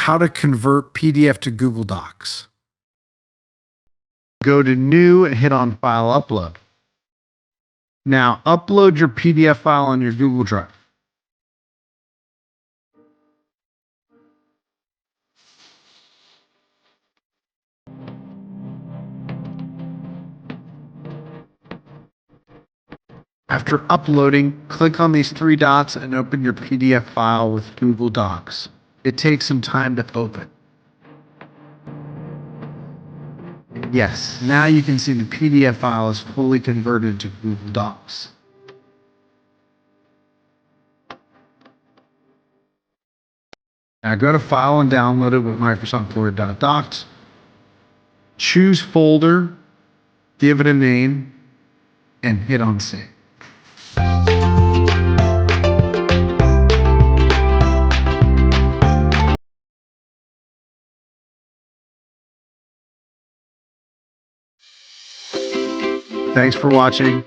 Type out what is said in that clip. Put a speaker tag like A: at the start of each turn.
A: how to convert PDF to Google Docs. Go to New and hit on File Upload. Now upload your PDF file on your Google Drive. After uploading, click on these three dots and open your PDF file with Google Docs. It takes some time to open. Yes, now you can see the PDF file is fully converted to Google Docs. Now go to File and download it with Microsoft Word.docs. Choose Folder, give it a name, and hit on Save. Thanks for watching.